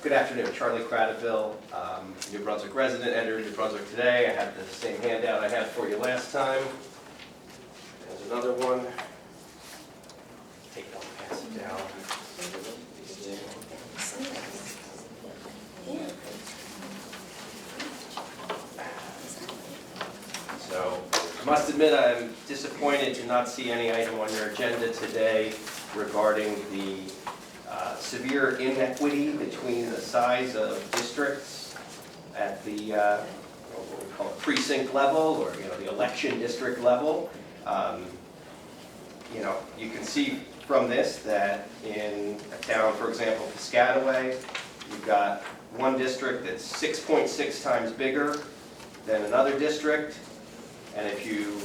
Good afternoon, Charlie Cradaville, New Brunswick resident, entered New Brunswick today. I have the same handout I had for you last time. There's another one. Take it, I'll pass it down. So, I must admit I'm disappointed to not see any item on your agenda today regarding the severe inequity between the size of districts at the what we call it precinct level, or the election district level. You can see from this that in a town, for example, Piscataway, you've got one district that's 6.6 times bigger than another district, and if you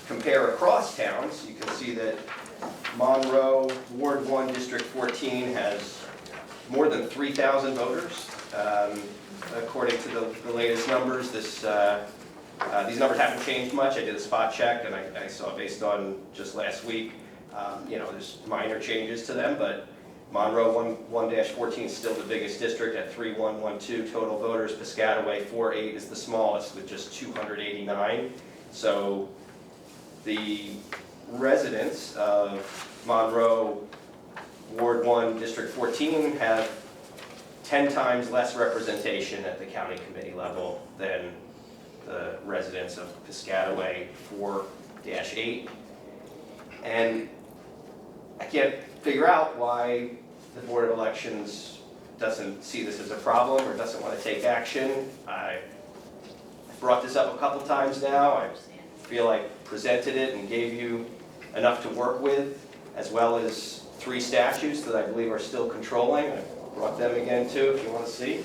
compare across towns, you can see that Monroe, Ward 1, District 14 has more than 3,000 voters. According to the latest numbers, these numbers haven't changed much. I did a spot check, and I saw based on just last week, there's minor changes to them, but Monroe 1-14 is still the biggest district at 3,112 total voters. Piscataway 4.8 is the smallest with just 289. So the residents of Monroe, Ward 1, District 14 have 10 times less representation at the county committee level than the residents of Piscataway 4-8. And I can't figure out why the Board of Elections doesn't see this as a problem or doesn't want to take action. I brought this up a couple times now. I feel like presented it and gave you enough to work with, as well as 3 statutes that I believe are still controlling. I brought them again too if you want to see.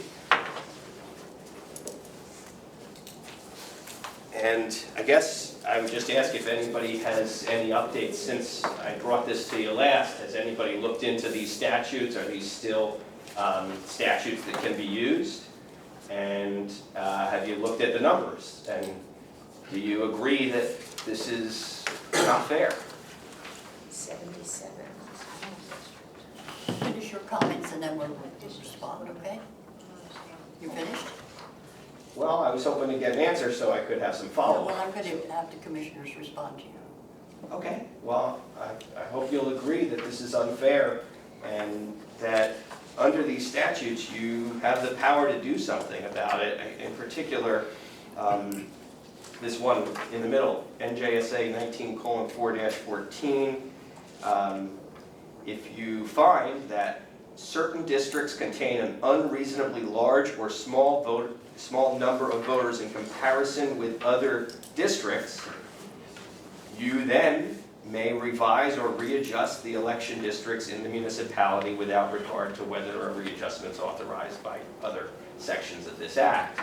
And I guess I would just ask if anybody has any updates since I brought this to you last. Has anybody looked into these statutes? Are these still statutes that can be used? And have you looked at the numbers? And do you agree that this is not fair? 77. Finish your comments and then we'll respond, okay? You finished? Well, I was hoping to get an answer so I could have some follow-up. Well, I'm going to have the commissioners respond to you. Okay, well, I hope you'll agree that this is unfair and that under these statutes you have the power to do something about it. In particular, this one in the middle, NJSA 19:4-14. If you find that certain districts contain an unreasonably large or small number of voters in comparison with other districts, you then may revise or readjust the election districts in the municipality without regard to whether a readjustment is authorized by other sections of this act.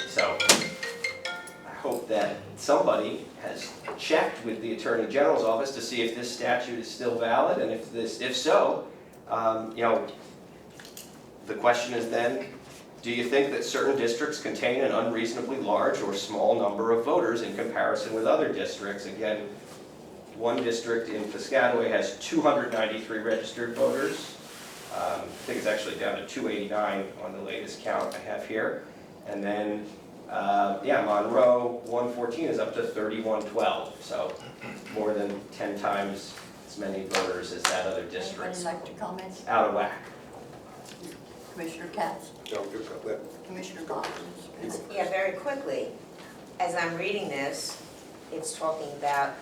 So I hope that somebody has checked with the Attorney General's office to see if this statute is still valid, and if so, the question is then, do you think that certain districts contain an unreasonably large or small number of voters in comparison with other districts? Again, one district in Piscataway has 293 registered voters. I think it's actually down to 289 on the latest count I have here. And then, Monroe 114 is up to 3112, so more than 10 times as many voters as that other district. Anybody like to comment? Out of whack. Commissioner Katz? No, good about that. Commissioner Goggins? Yeah, very quickly, as I'm reading this, it's talking about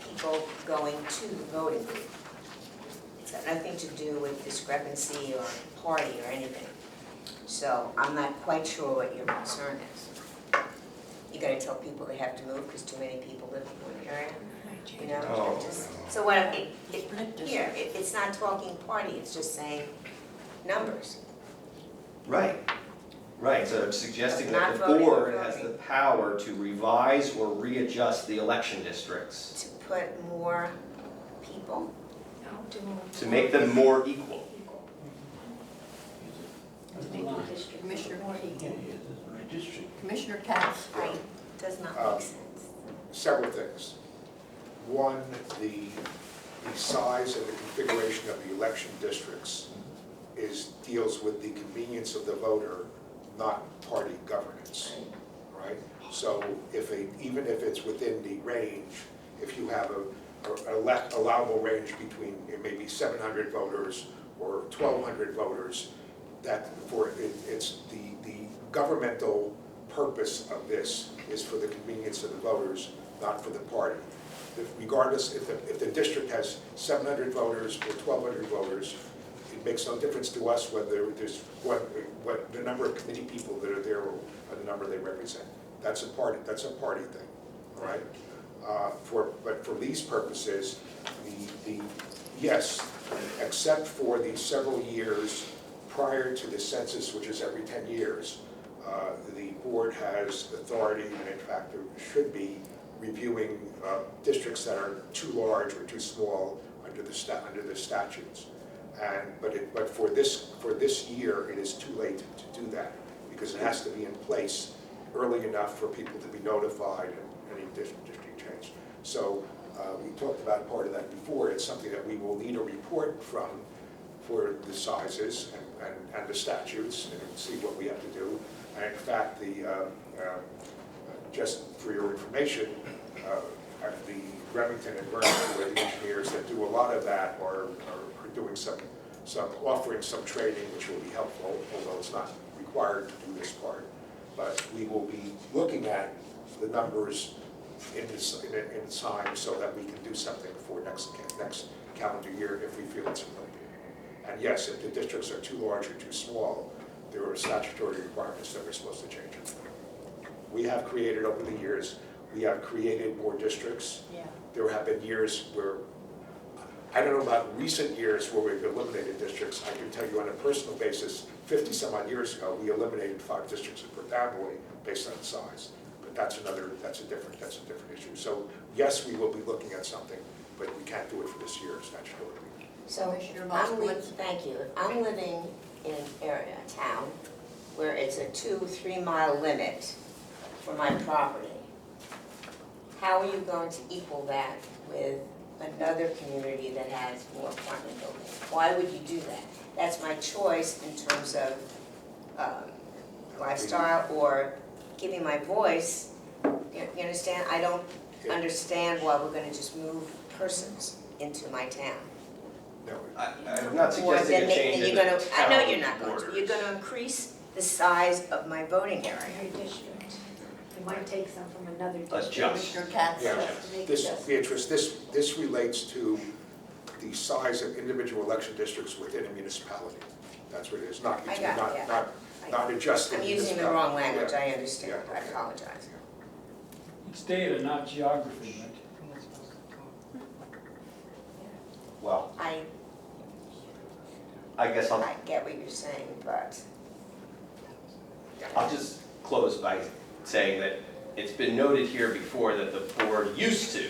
people going to the voting booth. It's got nothing to do with discrepancy or party or anything. So I'm not quite sure what your concern is. You gotta tell people they have to move because too many people live in one area, Oh. So what, it's not talking party, it's just saying numbers. Right. So I'm suggesting Not that the voting or board has voting. the power to revise or readjust the election districts To put more people? to make them more equal. Commissioner Katz? Right, does not make sense. Several things. One, the size and the configuration of the election districts is deals with the convenience of the voter, not party governance, right? So even if it's within the range, if you have a allowable range between maybe 700 voters or 1,200 voters, it's the governmental purpose of this is for the convenience of the voters, not for the party. Regardless, if the district has 700 voters or 1,200 voters, it makes no difference to us whether there's what the number of committee people that are there or the number they represent. That's a party thing, all right? But for these purposes, yes, except for the several years prior to the census, which is every 10 years, the board has authority, and in fact, there should be reviewing districts that are too large or too small under the statutes. But for this year, it is too late to do that because it has to be in place early enough for people to be notified and any district change. So we talked about part of that before. It's something that we will need a report from for the sizes and the statutes and see what we have to do. And in fact, just for your information, the Remington and Vernon, who are the engineers that do a lot of that, are doing offering some training, which will be helpful, although it's not required to do this part. But we will be looking at the numbers in time so that we can do something for next calendar year if we feel it's appropriate. And yes, if the districts are too large or too small, there are statutory requirements that we're supposed to change. We have created over the years, we have created more districts. Yeah. There have been years where, I don't know about recent years where we've eliminated districts. I can tell you on a personal basis, 50 some odd years ago, we eliminated 5 districts in Perth Amboy based on size. But that's a different issue. So yes, we will be looking at something, but we can't do it for this year statutorily. So Commissioner Moskowitz. thank you. If I'm living in an area, a town, where it's a 2-3 mile limit for my property, how are you going to equal that with another community that has more apartment buildings? Why would you do that? That's my choice in terms of lifestyle or giving my voice. You understand? I don't understand why we're gonna just move persons into my town. No, I'm not Or suggesting then a change in you're the gonna, I know town you're not going to, borders. you're gonna increase the size of my voting area. Your district. You might take some from another district. Adjust. Commissioner Katz. Yeah. Make this, adjustments. Beatrice, this relates to the size of individual election districts within a municipality. That's what it is, not, I got it, yeah. not adjusting. I'm using the wrong language, I understand, Yeah, I okay. apologize. It's data, not geography, but Well, I I guess I get what you're saying, but I'll just close by saying that it's been noted here before that the board used to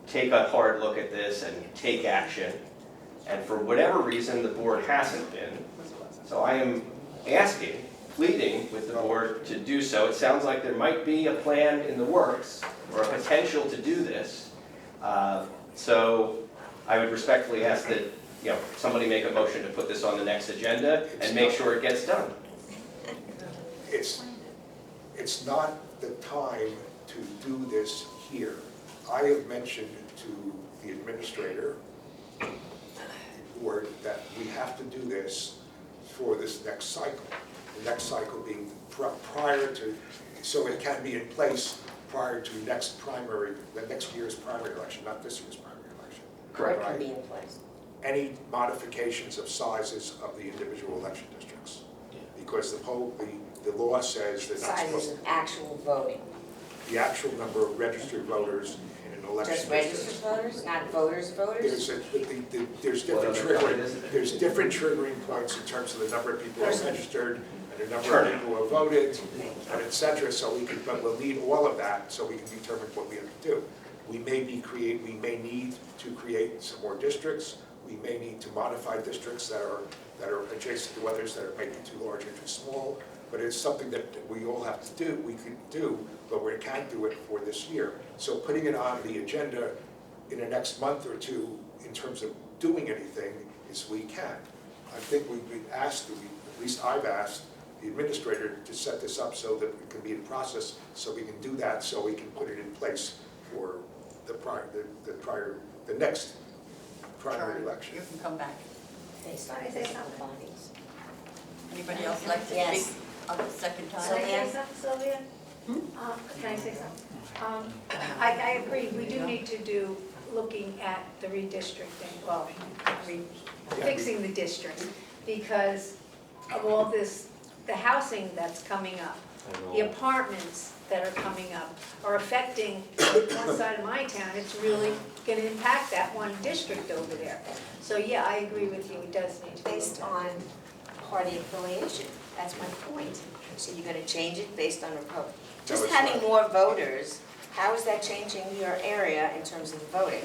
take a hard look at this and take action, and for whatever reason, the board hasn't been. So I am asking, pleading with the board to do so. It sounds like there might be a plan in the works, or a potential to do this. So I would respectfully ask that, somebody make a motion to put this on the next agenda and make sure it gets done. It's not the time to do this here. I have mentioned to the administrator, the board, that we have to do this for this next cycle. The next cycle being prior to, so it can be in place prior to the next year's primary election, not this year's primary election. what can be in place? Any modifications of sizes of the individual election districts. Because the law says that not Sizes supposed, of actual voting, the actual number of registered voters in an election just district. registered voters, not voters? There's What different other point is it? there's different triggering points in terms of the number of people who are Person. registered and the number of people who have voted, and et cetera, but we'll need all of that so we can determine what we have to do. We may need to create some more districts. We may need to modify districts that are adjacent to others that are maybe too large or too small, but it's something that we all have to do, we could do, but we can't do it for this year. So putting it on the agenda in the next month or two in terms of doing anything is we can. I think we've been asked, at least I've asked the administrator to set this up so that it can be in process, so we can do that, so we can put it in place for the next primary election. You can come back. Based on Can I say physical something? bodies. Anybody else like to Yes. speak a second Can I time? say something, Sylvia? Can I say something? I agree, we do need to do, looking at the redistricting, well, fixing the districts, because of all this, the housing that's coming up, the apartments that are coming up are affecting one side of my town. It's really gonna impact that one district over there. So, yeah, I agree with you, it does need to be. Based on party affiliation, that's my point. So you're gonna change it based on Republican. Just it's having not. more voters, how is that changing your area in terms of the voting?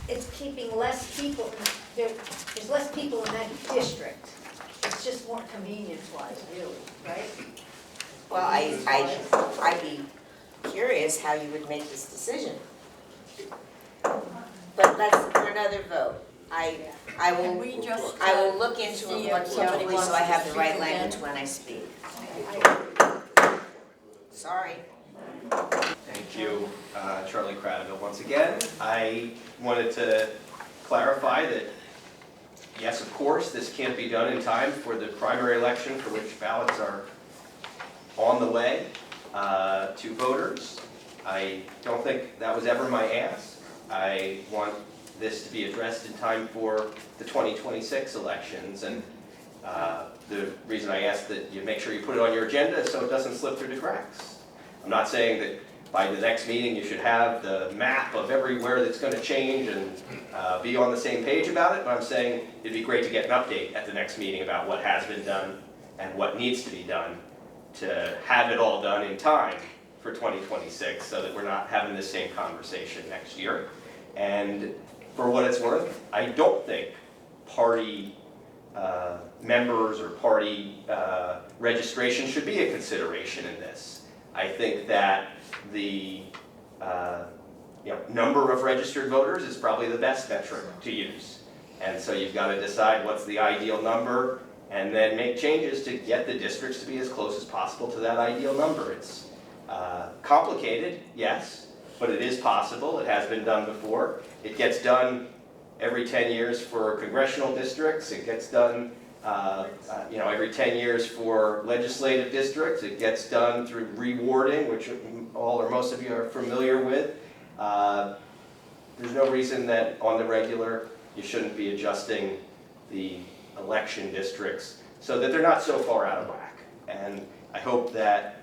It's keeping less people, there's less people in that district. It's just more convenience-wise, really, right? Well, I'd be curious how you would make this decision. But that's for another vote. I Can we will, just, I will look into see it if more somebody carefully wants so I to have the right speak again? language when I speak. Sorry. Thank you, Charlie Cradaville, once again. I wanted to clarify that, yes, of course, this can't be done in time for the primary election for which ballots are on the way to voters. I don't think that was ever my ask. I want this to be addressed in time for the 2026 elections, and the reason I asked that you make sure you put it on your agenda is so it doesn't slip through the cracks. I'm not saying that by the next meeting you should have the map of everywhere that's going to change and be on the same page about it, but I'm saying it'd be great to get an update at the next meeting about what has been done and what needs to be done to have it all done in time for 2026 so that we're not having the same conversation next year. And for what it's worth, I don't think party members or party registration should be a consideration in this. I think that the number of registered voters is probably the best metric to use. And so you've got to decide what's the ideal number and then make changes to get the districts to be as close as possible to that ideal number. It's complicated, yes, but it is possible. It has been done before. It gets done every 10 years for congressional districts. It gets done every 10 years for legislative districts. It gets done through rewarding, which all or most of you are familiar with. There's no reason that on the regular you shouldn't be adjusting the election districts so that they're not so far out of whack. And I hope that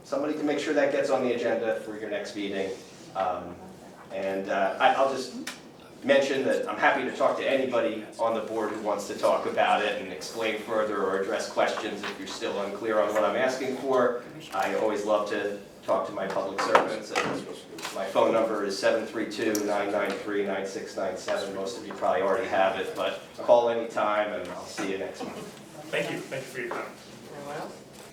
somebody can make sure that gets on the agenda for your next meeting. I'll just mention that I'm happy to talk to anybody on the board who wants to talk about it and explain further or address questions if you're still unclear on what I'm asking for. I always love to talk to my public servants, and my phone number is 732-993-9697. Most of you probably already have it, but call anytime and I'll see you next month. Thank you for your time. Well.